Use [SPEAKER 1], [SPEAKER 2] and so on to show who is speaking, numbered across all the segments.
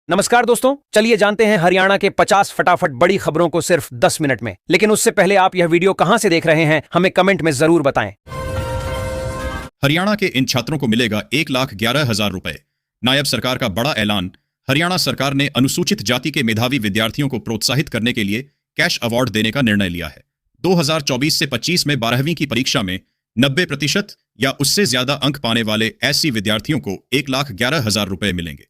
[SPEAKER 1] नमस्कार दोस्तों, चलिए जानते हैं हरियाणा के 50 फटाफट बड़ी खबरों को सिर्फ 10 मिनट में। लेकिन उससे पहले आप यह वीडियो कहां से देख रहे हैं, हमें कमेंट में जरूर बताएं।
[SPEAKER 2] हरियाणा के इन छात्रों को मिलेगा 1,11,000 रुपए। नायब सरकार का बड़ा ऐलान। हरियाणा सरकार ने अनुसूचित जाति के मेधावी विद्यार्थियों को प्रोत्साहित करने के लिए कैश अवार्ड देने का निर्णय लिया है। 2024 से 25 में 12वीं की परीक्षा में 90% या उससे ज्यादा अंक पाने वाले ऐसे विद्यार्थियों को 1,11,000 रुपए मिलेंगे।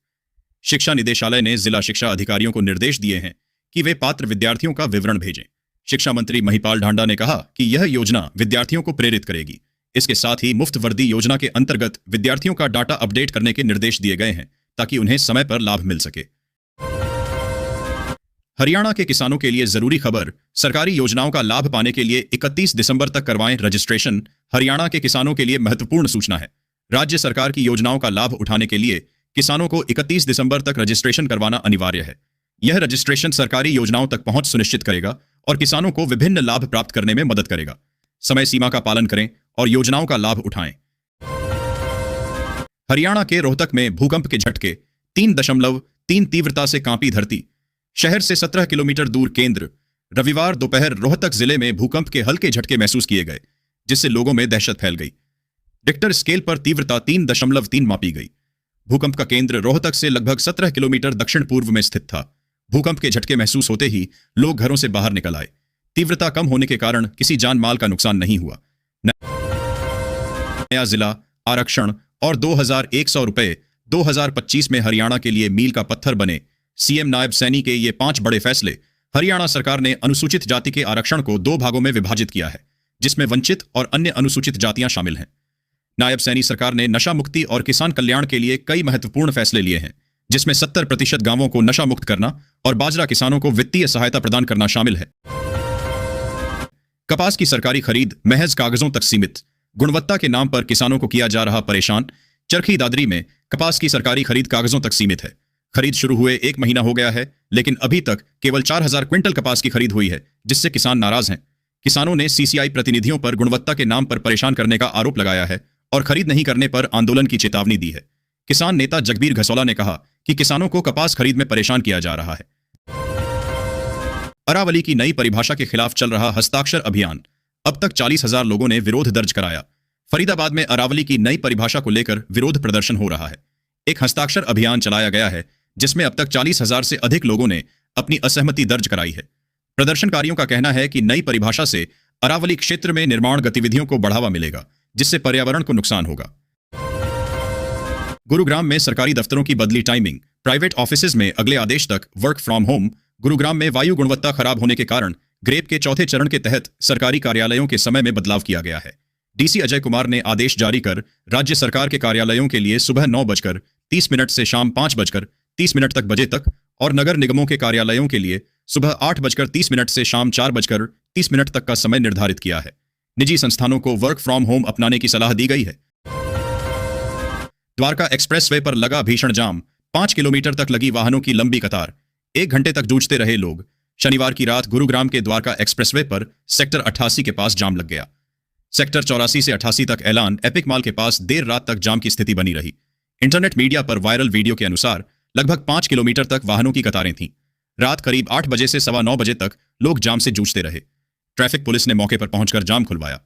[SPEAKER 2] शिक्षा निदेशालय ने जिला शिक्षा अधिकारियों को निर्देश दिए हैं कि वे पात्र विद्यार्थियों का विवरण भेजें। शिक्षा मंत्री महिपाल ढांडा ने कहा कि यह योजना विद्यार्थियों को प्रेरित करेगी। इसके साथ ही मुफ्त वर्दी योजना के अंतर्गत विद्यार्थियों का डाटा अपडेट करने के निर्देश दिए गए हैं ताकि उन्हें समय पर लाभ मिल सके। हरियाणा के किसानों के लिए जरूरी खबर। सरकारी योजनाओं का लाभ पाने के लिए 31 दिसंबर तक करवाएं रजिस्ट्रेशन। हरियाणा के किसानों के लिए महत्वपूर्ण सूचना है। राज्य सरकार की योजनाओं का लाभ उठाने के लिए किसानों को 31 दिसंबर तक रजिस्ट्रेशन करवाना अनिवार्य है। यह रजिस्ट्रेशन सरकारी योजनाओं तक पहुंच सुनिश्चित करेगा और किसानों को विभिन्न लाभ प्राप्त करने में मदद करेगा। समय सीमा का पालन करें और योजनाओं का लाभ उठाएं। हरियाणा के रोहतक में भूकंप के झटके। 3.3 तीव्रता से कांपी धरती। शहर से 17 किलोमीटर दूर केंद्र। रविवार दोपहर रोहतक जिले में भूकंप के हल्के झटके महसूस किए गए, जिससे लोगों में दहशत फैल गई। रिक्टर स्केल पर तीव्रता 3.3 मापी गई। भूकंप का केंद्र रोहतक से लगभग 17 किलोमीटर दक्षिण पूर्व में स्थित था। भूकंप के झटके महसूस होते ही लोग घरों से बाहर निकल आए। तीव्रता कम होने के कारण किसी जान माल का नुकसान नहीं हुआ। नया जिला आरक्षण और 2,100 रुपए 2025 में हरियाणा के लिए मील का पत्थर बने। सीएम नायब सैनी के ये 5 बड़े फैसले। हरियाणा सरकार ने अनुसूचित जाति के आरक्षण को 2 भागों में विभाजित किया है, जिसमें वंचित और अन्य अनुसूचित जातियां शामिल हैं। नायब सैनी सरकार ने नशा मुक्ति और किसान कल्याण के लिए कई महत्वपूर्ण फैसले लिए हैं, जिसमें 70% गांवों को नशा मुक्त करना और बाजरा किसानों को वित्तीय सहायता प्रदान करना शामिल है। कपास की सरकारी खरीद महज कागजों तक सीमित। गुणवत्ता के नाम पर किसानों को किया जा रहा परेशान। चरखी दादरी में कपास की सरकारी खरीद कागजों तक सीमित है। खरीद शुरू हुए 1 महीना हो गया है, लेकिन अभी तक केवल 4,000 क्विंटल कपास की खरीद हुई है, जिससे किसान नाराज हैं। किसानों ने सीसीआई प्रतिनिधियों पर गुणवत्ता के नाम पर परेशान करने का आरोप लगाया है और खरीद नहीं करने पर आंदोलन की चेतावनी दी है। किसान नेता जगबीर घसौला ने कहा कि किसानों को कपास खरीद में परेशान किया जा रहा है। अरावली की नई परिभाषा के खिलाफ चल रहा हस्ताक्षर अभियान। अब तक 40,000 लोगों ने विरोध दर्ज कराया। फरीदाबाद में अरावली की नई परिभाषा को लेकर विरोध प्रदर्शन हो रहा है। एक हस्ताक्षर अभियान चलाया गया है, जिसमें अब तक 40,000 से अधिक लोगों ने अपनी असहमति दर्ज कराई है। प्रदर्शनकारियों का कहना है कि नई परिभाषा से अरावली क्षेत्र में निर्माण गतिविधियों को बढ़ावा मिलेगा, जिससे पर्यावरण को नुकसान होगा। गुरुग्राम में सरकारी दफ्तरों की बदली टाइमिंग। प्राइवेट ऑफिसेज में अगले आदेश तक वर्क फ्रॉम होम। गुरुग्राम में वायु गुणवत्ता खराब होने के कारण ग्रेप के 4थे चरण के तहत सरकारी कार्यालयों के समय में बदलाव किया गया है। डीसी अजय कुमार ने आदेश जारी कर राज्य सरकार के कार्यालयों के लिए सुबह 9:30 से शाम 5:30 तक बजे तक और नगर निगमों के कार्यालयों के लिए सुबह 8:30 से शाम 4:30 तक का समय निर्धारित किया है। निजी संस्थानों को वर्क फ्रॉम होम अपनाने की सलाह दी गई है। द्वारका एक्सप्रेसवे पर लगा भीषण जाम। 5 किलोमीटर तक लगी वाहनों की लंबी कतार। 1 घंटे तक जूझते रहे लोग। शनिवार की रात गुरुग्राम के द्वारका एक्सप्रेसवे पर सेक्टर 88 के पास जाम लग गया। सेक्टर 84 से 88 तक ऐलान एपिक मॉल के पास देर रात तक जाम की स्थिति बनी रही। इंटरनेट मीडिया पर वायरल वीडियो के अनुसार लगभग 5 किलोमीटर तक वाहनों की कतारें थीं। रात करीब 8 बजे से 9:15 बजे तक लोग जाम से जूझते रहे। ट्रैफिक पुलिस ने मौके पर पहुंचकर जाम खुलवाया।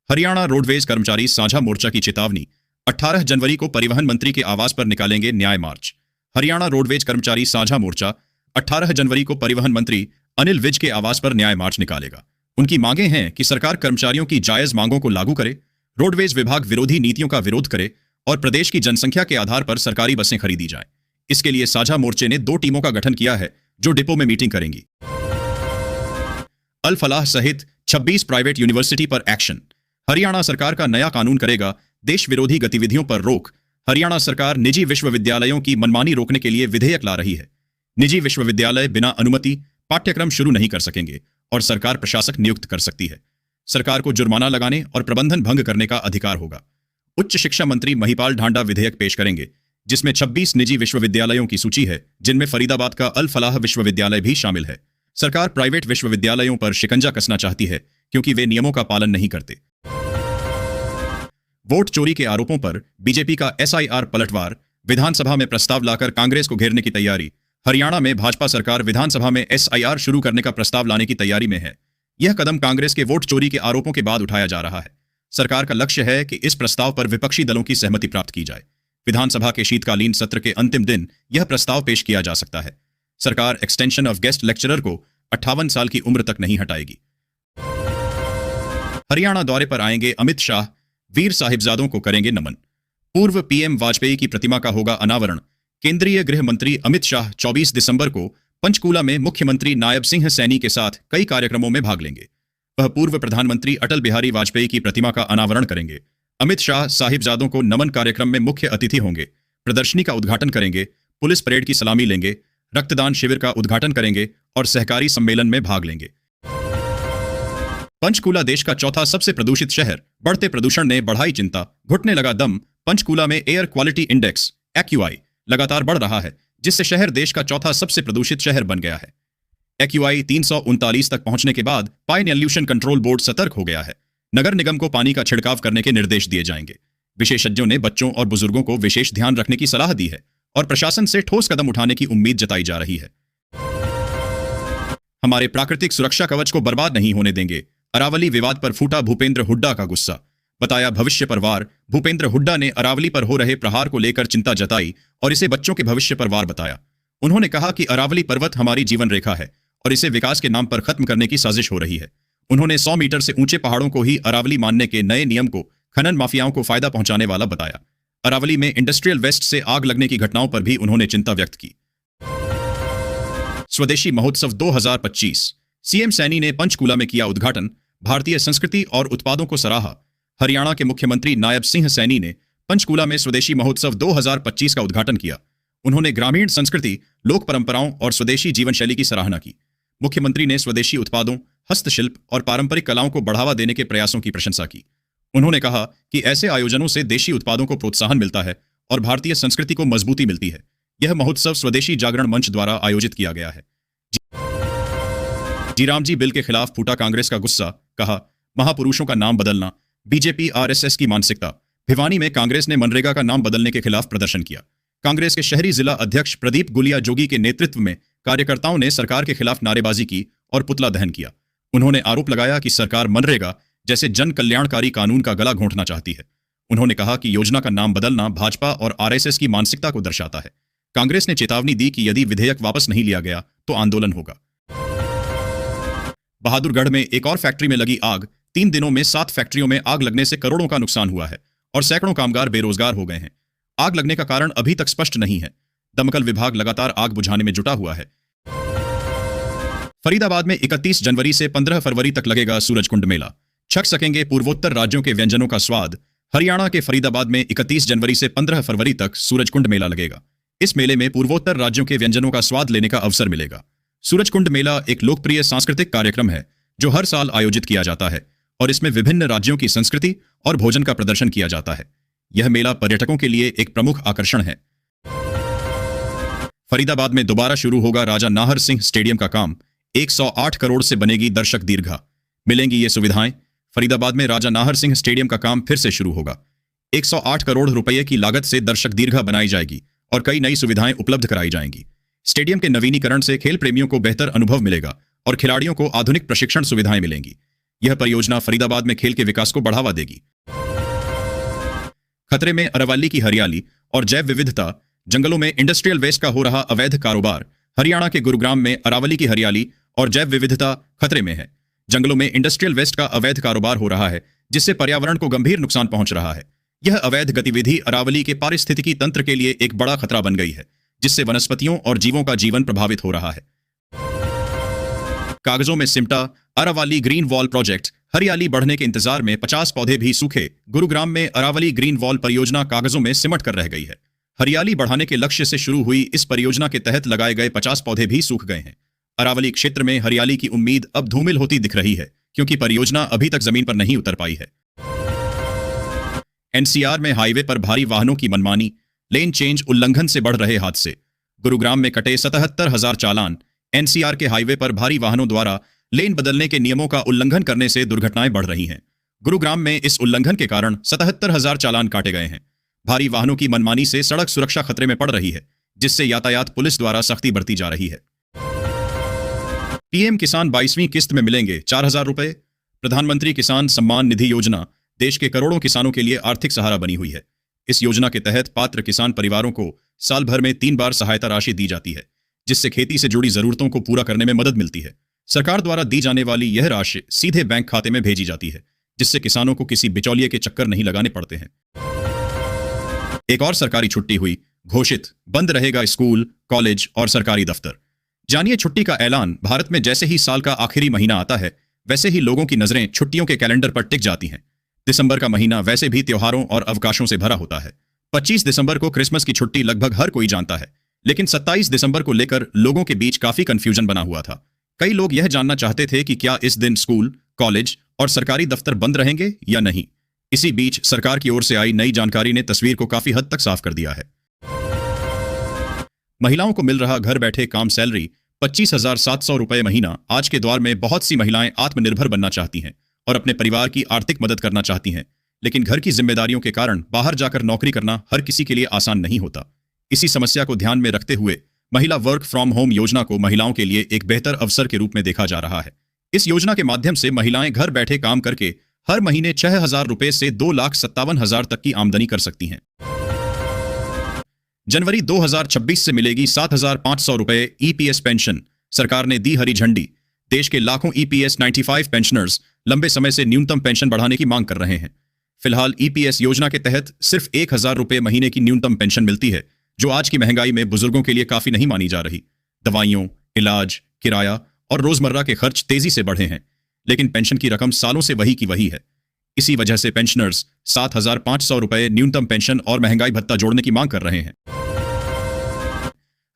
[SPEAKER 2] हरियाणा रोडवेज कर्मचारी साझा मोर्चा की चेतावनी। 18 जनवरी को परिवहन मंत्री के आवास पर निकालेंगे न्याय मार्च। हरियाणा रोडवेज कर्मचारी साझा मोर्चा 18 जनवरी को परिवहन मंत्री अनिल विज के आवास पर न्याय मार्च निकालेगा। उनकी मांगें हैं कि सरकार कर्मचारियों की जायज मांगों को लागू करे, रोडवेज विभाग विरोधी नीतियों का विरोध करे और प्रदेश की जनसंख्या के आधार पर सरकारी बसें खरीदी जाएं। इसके लिए साझा मोर्चे ने 2 टीमों का गठन किया है, जो डिपो में मीटिंग करेंगी। अल फलाह सहित 26 प्राइवेट यूनिवर्सिटी पर एक्शन। हरियाणा सरकार का नया कानून करेगा देश विरोधी गतिविधियों पर रोक। हरियाणा सरकार निजी विश्वविद्यालयों की मनमानी रोकने के लिए विधेयक ला रही है। निजी विश्वविद्यालय बिना अनुमति पाठ्यक्रम शुरू नहीं कर सकेंगे और सरकार प्रशासक नियुक्त कर सकती है। सरकार को जुर्माना लगाने और प्रबंधन भंग करने का अधिकार होगा। उच्च शिक्षा मंत्री महिपाल ढांडा विधेयक पेश करेंगे, जिसमें 26 निजी विश्वविद्यालयों की सूची है, जिनमें फरीदाबाद का अल फलाह विश्वविद्यालय भी शामिल है। सरकार प्राइवेट विश्वविद्यालयों पर शिकंजा कसना चाहती है, क्योंकि वे नियमों का पालन नहीं करते। वोट चोरी के आरोपों पर बीजेपी का एसआईआर पलटवार। विधानसभा में प्रस्ताव लाकर कांग्रेस को घेरने की तैयारी। हरियाणा में भाजपा सरकार विधानसभा में SIR शुरू करने का प्रस्ताव लाने की तैयारी में है। यह कदम कांग्रेस के वोट चोरी के आरोपों के बाद उठाया जा रहा है। सरकार का लक्ष्य है कि इस प्रस्ताव पर विपक्षी दलों की सहमति प्राप्त की जाए। विधानसभा के शीतकालीन सत्र के अंतिम दिन यह प्रस्ताव पेश किया जा सकता है। सरकार एक्सटेंशन ऑफ गेस्ट लेक्चरर को 58 साल की उम्र तक नहीं हटाएगी। हरियाणा दौरे पर आएंगे अमित शाह, वीर साहिबजादों को करेंगे नमन। पूर्व PM वाजपेयी की प्रतिमा का होगा अनावरण। केंद्रीय गृह मंत्री अमित शाह 24 दिसंबर को पंचकूला में मुख्यमंत्री नायब सिंह सैनी के साथ कई कार्यक्रमों में भाग लेंगे। वह पूर्व प्रधानमंत्री अटल बिहारी वाजपेयी की प्रतिमा का अनावरण करेंगे। अमित शाह साहिबजादों को नमन कार्यक्रम में मुख्य अतिथि होंगे। प्रदर्शनी का उद्घाटन करेंगे, पुलिस परेड की सलामी लेंगे, रक्तदान शिविर का उद्घाटन करेंगे और सहकारी सम्मेलन में भाग लेंगे। पंचकूला देश का चौथा सबसे प्रदूषित शहर। बढ़ते प्रदूषण ने बढ़ाई चिंता, घुटने लगा दम। पंचकूला में एयर क्वालिटी इंडेक्स AQI लगातार बढ़ रहा है, जिससे शहर देश का चौथा सबसे प्रदूषित शहर बन गया है। AQI 339 तक पहुंचने के बाद पाइन एल्यूशन कंट्रोल बोर्ड सतर्क हो गया है। नगर निगम को पानी का छिड़काव करने के निर्देश दिए जाएंगे। विशेषज्ञों ने बच्चों और बुजुर्गों को विशेष ध्यान रखने की सलाह दी है और प्रशासन से ठोस कदम उठाने की उम्मीद जताई जा रही है। हमारे प्राकृतिक सुरक्षा कवच को बर्बाद नहीं होने देंगे। अरावली विवाद पर फूटा भूपेंद्र हुड्डा का गुस्सा। बताया भविष्य पर वार। भूपेंद्र हुड्डा ने अरावली पर हो रहे प्रहार को लेकर चिंता जताई और इसे बच्चों के भविष्य पर वार बताया। उन्होंने कहा कि अरावली पर्वत हमारी जीवन रेखा है और इसे विकास के नाम पर खत्म करने की साजिश हो रही है। उन्होंने 100 मीटर से ऊंचे पहाड़ों को ही अरावली मानने के नए नियम को खनन माफियाओं को फायदा पहुंचाने वाला बताया। अरावली में इंडस्ट्रियल वेस्ट से आग लगने की घटनाओं पर भी उन्होंने चिंता व्यक्त की। स्वदेशी महोत्सव 2025। CM सैनी ने पंचकूला में किया उद्घाटन। भारतीय संस्कृति और उत्पादों को सराहा। हरियाणा के मुख्यमंत्री नायब सिंह सैनी ने पंचकूला में स्वदेशी महोत्सव 2025 का उद्घाटन किया। उन्होंने ग्रामीण संस्कृति, लोक परंपराओं और स्वदेशी जीवन शैली की सराहना की। मुख्यमंत्री ने स्वदेशी उत्पादों, हस्तशिल्प और पारंपरिक कलाओं को बढ़ावा देने के प्रयासों की प्रशंसा की। उन्होंने कहा कि ऐसे आयोजनों से देशी उत्पादों को प्रोत्साहन मिलता है और भारतीय संस्कृति को मजबूती मिलती है। यह महोत्सव स्वदेशी जागरण मंच द्वारा आयोजित किया गया है। जीरामजी बिल के खिलाफ फूटा कांग्रेस का गुस्सा। कहा, महापुरुषों का नाम बदलना बीजेपी RSS की मानसिकता। भिवानी में कांग्रेस ने मनरेगा का नाम बदलने के खिलाफ प्रदर्शन किया। कांग्रेस के शहरी जिला अध्यक्ष प्रदीप गुलिया जोगी के नेतृत्व में कार्यकर्ताओं ने सरकार के खिलाफ नारेबाजी की और पुतला दहन किया। उन्होंने आरोप लगाया कि सरकार मनरेगा जैसे जन कल्याणकारी कानून का गला घोंटना चाहती है। उन्होंने कहा कि योजना का नाम बदलना भाजपा और RSS की मानसिकता को दर्शाता है। कांग्रेस ने चेतावनी दी कि यदि विधेयक वापस नहीं लिया गया तो आंदोलन होगा। बहादुरगढ़ में एक और फैक्ट्री में लगी आग। 3 दिनों में 7 फैक्ट्रियों में आग लगने से करोड़ों का नुकसान हुआ है और सैकड़ों कामगार बेरोजगार हो गए हैं। आग लगने का कारण अभी तक स्पष्ट नहीं है। दमकल विभाग लगातार आग बुझाने में जुटा हुआ है। फरीदाबाद में 31 जनवरी से 15 फरवरी तक लगेगा सूरजकुंड मेला। चख सकेंगे पूर्वोत्तर राज्यों के व्यंजनों का स्वाद। हरियाणा के फरीदाबाद में 31 जनवरी से 15 फरवरी तक सूरजकुंड मेला लगेगा। इस मेले में पूर्वोत्तर राज्यों के व्यंजनों का स्वाद लेने का अवसर मिलेगा। सूरजकुंड मेला एक लोकप्रिय सांस्कृतिक कार्यक्रम है जो हर साल आयोजित किया जाता है और इसमें विभिन्न राज्यों की संस्कृति और भोजन का प्रदर्शन किया जाता है। यह मेला पर्यटकों के लिए एक प्रमुख आकर्षण है। फरीदाबाद में दोबारा शुरू होगा राजा नाहर सिंह स्टेडियम का काम। 108 करोड़ से बनेगी दर्शक दीर्घा। मिलेंगी ये सुविधाएं। फरीदाबाद में राजा नाहर सिंह स्टेडियम का काम फिर से शुरू होगा। 108 करोड़ रुपए की लागत से दर्शक दीर्घा बनाई जाएगी और कई नई सुविधाएं उपलब्ध कराई जाएंगी। स्टेडियम के नवीनीकरण से खेल प्रेमियों को बेहतर अनुभव मिलेगा और खिलाड़ियों को आधुनिक प्रशिक्षण सुविधाएं मिलेंगी। यह परियोजना फरीदाबाद में खेल के विकास को बढ़ावा देगी। खतरे में अरावली की हरियाली और जैव विविधता। जंगलों में इंडस्ट्रियल वेस्ट का हो रहा अवैध कारोबार। हरियाणा के गुरुग्राम में अरावली की हरियाली और जैव विविधता खतरे में है। जंगलों में इंडस्ट्रियल वेस्ट का अवैध कारोबार हो रहा है, जिससे पर्यावरण को गंभीर नुकसान पहुंच रहा है। यह अवैध गतिविधि अरावली के पारिस्थितिकी तंत्र के लिए एक बड़ा खतरा बन गई है, जिससे वनस्पतियों और जीवों का जीवन प्रभावित हो रहा है। कागजों में सिमटा अरावली ग्रीन वॉल प्रोजेक्ट। हरियाली बढ़ने के इंतजार में 50 पौधे भी सूखे। गुरुग्राम में अरावली ग्रीन वॉल परियोजना कागजों में सिमट कर रह गई है। हरियाली बढ़ाने के लक्ष्य से शुरू हुई इस परियोजना के तहत लगाए गए 50 पौधे भी सूख गए हैं। अरावली क्षेत्र में हरियाली की उम्मीद अब धूमिल होती दिख रही है, क्योंकि परियोजना अभी तक जमीन पर नहीं उतर पाई है। NCR में हाईवे पर भारी वाहनों की मनमानी। लेन चेंज उल्लंघन से बढ़ रहे हादसे। गुरुग्राम में कटे 77,000 चालान। NCR के हाईवे पर भारी वाहनों द्वारा लेन बदलने के नियमों का उल्लंघन करने से दुर्घटनाएं बढ़ रही हैं। गुरुग्राम में इस उल्लंघन के कारण 77,000 चालान काटे गए हैं। भारी वाहनों की मनमानी से सड़क सुरक्षा खतरे में पड़ रही है, जिससे यातायात पुलिस द्वारा सख्ती बरती जा रही है। पीएम किसान 22वीं किस्त में मिलेंगे 4,000 रुपए। प्रधानमंत्री किसान सम्मान निधि योजना देश के करोड़ों किसानों के लिए आर्थिक सहारा बनी हुई है। इस योजना के तहत पात्र किसान परिवारों को साल भर में 3 बार सहायता राशि दी जाती है, जिससे खेती से जुड़ी जरूरतों को पूरा करने में मदद मिलती है। सरकार द्वारा दी जाने वाली यह राशि सीधे बैंक खाते में भेजी जाती है, जिससे किसानों को किसी बिचौलिए के चक्कर नहीं लगाने पड़ते हैं। एक और सरकारी छुट्टी हुई घोषित, बंद रहेगा स्कूल, कॉलेज और सरकारी दफ्तर। जानिए छुट्टी का ऐलान। भारत में जैसे ही साल का आखिरी महीना आता है, वैसे ही लोगों की नजरें छुट्टियों के कैलेंडर पर टिक जाती हैं। दिसंबर का महीना वैसे भी त्योहारों और अवकाशों से भरा होता है। 25 दिसंबर को क्रिसमस की छुट्टी लगभग हर कोई जानता है, लेकिन 27 दिसंबर को लेकर लोगों के बीच काफी कंफ्यूजन बना हुआ था। कई लोग यह जानना चाहते थे कि क्या इस दिन स्कूल, कॉलेज और सरकारी दफ्तर बंद रहेंगे या नहीं। इसी बीच सरकार की ओर से आई नई जानकारी ने तस्वीर को काफी हद तक साफ कर दिया है। महिलाओं को मिल रहा घर बैठे काम सैलरी 25,700 रुपए महीना। आज के दौर में बहुत सी महिलाएं आत्मनिर्भर बनना चाहती हैं और अपने परिवार की आर्थिक मदद करना चाहती हैं, लेकिन घर की जिम्मेदारियों के कारण बाहर जाकर नौकरी करना हर किसी के लिए आसान नहीं होता। इसी समस्या को ध्यान में रखते हुए महिला वर्क फ्रॉम होम योजना को महिलाओं के लिए एक बेहतर अवसर के रूप में देखा जा रहा है। इस योजना के माध्यम से महिलाएं घर बैठे काम करके हर महीने 6,000 रुपए से 2,57,000 तक की आमदनी कर सकती हैं। जनवरी 2026 से मिलेगी 7,500 रुपए ईपीएस पेंशन। सरकार ने दी हरी झंडी। देश के लाखों ईपीएस 95 पेंशनर्स लंबे समय से न्यूनतम पेंशन बढ़ाने की मांग कर रहे हैं। फिलहाल ईपीएस योजना के तहत सिर्फ 1,000 रुपए महीने की न्यूनतम पेंशन मिलती है, जो आज की महंगाई में बुजुर्गों के लिए काफी नहीं मानी जा रही। दवाइयों, इलाज, किराया और रोजमर्रा के खर्च तेजी से बढ़े हैं, लेकिन पेंशन की रकम सालों से वही की वही है। इसी वजह से पेंशनर्स 7,500 रुपए न्यूनतम पेंशन और महंगाई भत्ता जोड़ने की मांग कर रहे हैं।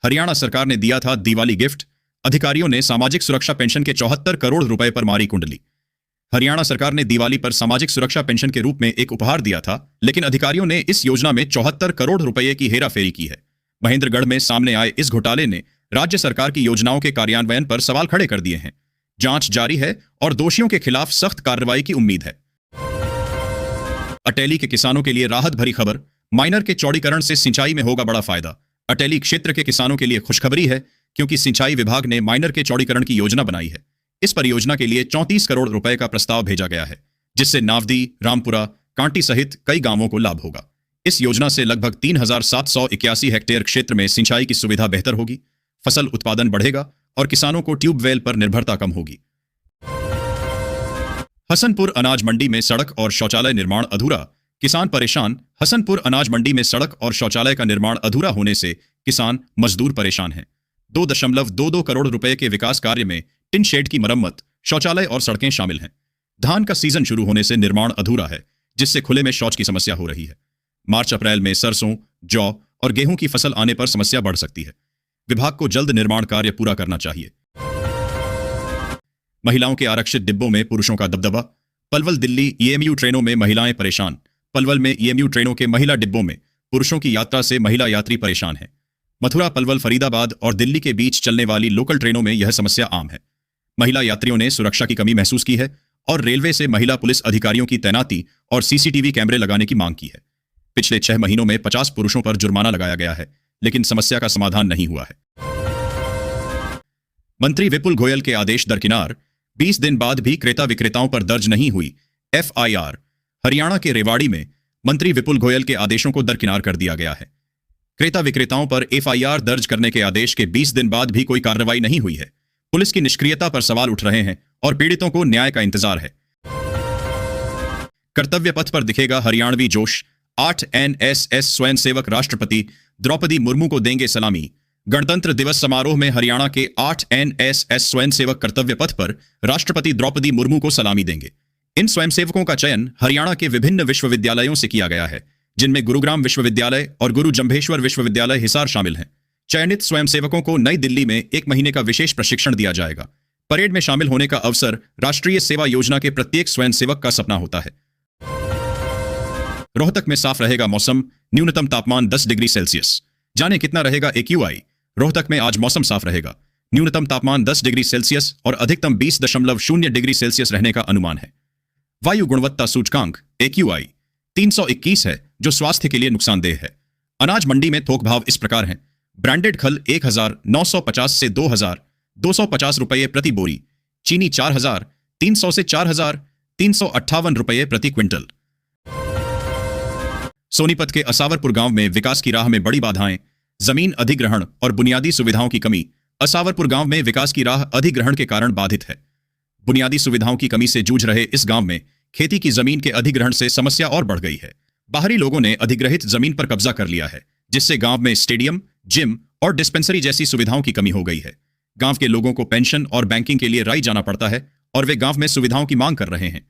[SPEAKER 2] हरियाणा सरकार ने दिया था दिवाली गिफ्ट। अधिकारियों ने सामाजिक सुरक्षा पेंशन के 74 करोड़ रुपए पर मारी कुंडली। हरियाणा सरकार ने दिवाली पर सामाजिक सुरक्षा पेंशन के रूप में एक उपहार दिया था, लेकिन अधिकारियों ने इस योजना में 74 करोड़ रुपए की हेराफेरी की है। महेंद्रगढ़ में सामने आए इस घोटाले ने राज्य सरकार की योजनाओं के कार्यान्वयन पर सवाल खड़े कर दिए हैं। जांच जारी है और दोषियों के खिलाफ सख्त कार्रवाई की उम्मीद है। अटेली के किसानों के लिए राहत भरी खबर। माइनर के चौड़ीकरण से सिंचाई में होगा बड़ा फायदा। अटेली क्षेत्र के किसानों के लिए खुशखबरी है, क्योंकि सिंचाई विभाग ने माइनर के चौड़ीकरण की योजना बनाई है। इस परियोजना के लिए 34 करोड़ रुपए का प्रस्ताव भेजा गया है, जिससे नावदी, रामपुरा, कांटी सहित कई गांवों को लाभ होगा। इस योजना से लगभग 3,781 हेक्टेयर क्षेत्र में सिंचाई की सुविधा बेहतर होगी, फसल उत्पादन बढ़ेगा और किसानों को ट्यूबवेल पर निर्भरता कम होगी। हसनपुर अनाज मंडी में सड़क और शौचालय निर्माण अधूरा, किसान परेशान। हसनपुर अनाज मंडी में सड़क और शौचालय का निर्माण अधूरा होने से किसान मजदूर परेशान हैं। 2.22 करोड़ रुपए के विकास कार्य में टिन शेड की मरम्मत, शौचालय और सड़कें शामिल हैं। धान का सीजन शुरू होने से निर्माण अधूरा है, जिससे खुले में शौच की समस्या हो रही है। मार्च अप्रैल में सरसों, जौ और गेहूं की फसल आने पर समस्या बढ़ सकती है। विभाग को जल्द निर्माण कार्य पूरा करना चाहिए। महिलाओं के आरक्षित डिब्बों में पुरुषों का दबदबा। पलवल दिल्ली ईएमयू ट्रेनों में महिलाएं परेशान। पलवल में ईएमयू ट्रेनों के महिला डिब्बों में पुरुषों की यात्रा से महिला यात्री परेशान हैं। मथुरा, पलवल, फरीदाबाद और दिल्ली के बीच चलने वाली लोकल ट्रेनों में यह समस्या आम है। महिला यात्रियों ने सुरक्षा की कमी महसूस की है और रेलवे से महिला पुलिस अधिकारियों की तैनाती और सीसीटीवी कैमरे लगाने की मांग की है। पिछले 6 महीनों में 50 पुरुषों पर जुर्माना लगाया गया है, लेकिन समस्या का समाधान नहीं हुआ है। मंत्री विपुल गोयल के आदेश दरकिनार। 20 दिन बाद भी क्रेता विक्रेताओं पर दर्ज नहीं हुई एफआईआर। हरियाणा के रेवाड़ी में मंत्री विपुल गोयल के आदेशों को दरकिनार कर दिया गया है। क्रेता विक्रेताओं पर एफआईआर दर्ज करने के आदेश के 20 दिन बाद भी कोई कार्रवाई नहीं हुई है। पुलिस की निष्क्रियता पर सवाल उठ रहे हैं और पीड़ितों को न्याय का इंतजार है। कर्तव्य पथ पर दिखेगा हरियाणवी जोश। 8 एनएसएस स्वयंसेवक राष्ट्रपति द्रौपदी मुर्मू को देंगे सलामी। गणतंत्र दिवस समारोह में हरियाणा के 8 एनएसएस स्वयंसेवक कर्तव्य पथ पर राष्ट्रपति द्रौपदी मुर्मू को सलामी देंगे। इन स्वयंसेवकों का चयन हरियाणा के विभिन्न विश्वविद्यालयों से किया गया है, जिनमें गुरुग्राम विश्वविद्यालय और गुरु जंभेश्वर विश्वविद्यालय हिसार शामिल हैं। चयनित स्वयंसेवकों को नई दिल्ली में 1 महीने का विशेष प्रशिक्षण दिया जाएगा। परेड में शामिल होने का अवसर राष्ट्रीय सेवा योजना के प्रत्येक स्वयंसेवक का सपना होता है। रोहतक में साफ रहेगा मौसम। न्यूनतम तापमान 10 डिग्री सेल्सियस। जाने कितना रहेगा एक्यूआई। रोहतक में आज मौसम साफ रहेगा। न्यूनतम तापमान 10 डिग्री सेल्सियस और अधिकतम 20.0 डिग्री सेल्सियस रहने का अनुमान है। वायु गुणवत्ता सूचकांक एक्यूआई 321 है, जो स्वास्थ्य के लिए नुकसानदेह है। अनाज मंडी में थोक भाव इस प्रकार हैं। ब्रांडेड खल 1950 से 2250 रुपये प्रति बोरी, चीनी 4300 से 4358 रुपये प्रति क्विंटल। सोनीपत के असावरपुर गांव में विकास की राह में बड़ी बाधाएं, जमीन अधिग्रहण और बुनियादी सुविधाओं की कमी। असावरपुर गांव में विकास की राह अधिग्रहण के कारण बाधित है। बुनियादी सुविधाओं की कमी से जूझ रहे इस गांव में खेती की जमीन के अधिग्रहण से समस्या और बढ़ गई है। बाहरी लोगों ने अधिग्रहित जमीन पर कब्जा कर लिया है, जिससे गांव में स्टेडियम, जिम और डिस्पेंसरी जैसी सुविधाओं की कमी हो गई है। गांव के लोगों को पेंशन और बैंकिंग के लिए राई जाना पड़ता है और वे गांव में सुविधाओं की मांग कर रहे हैं,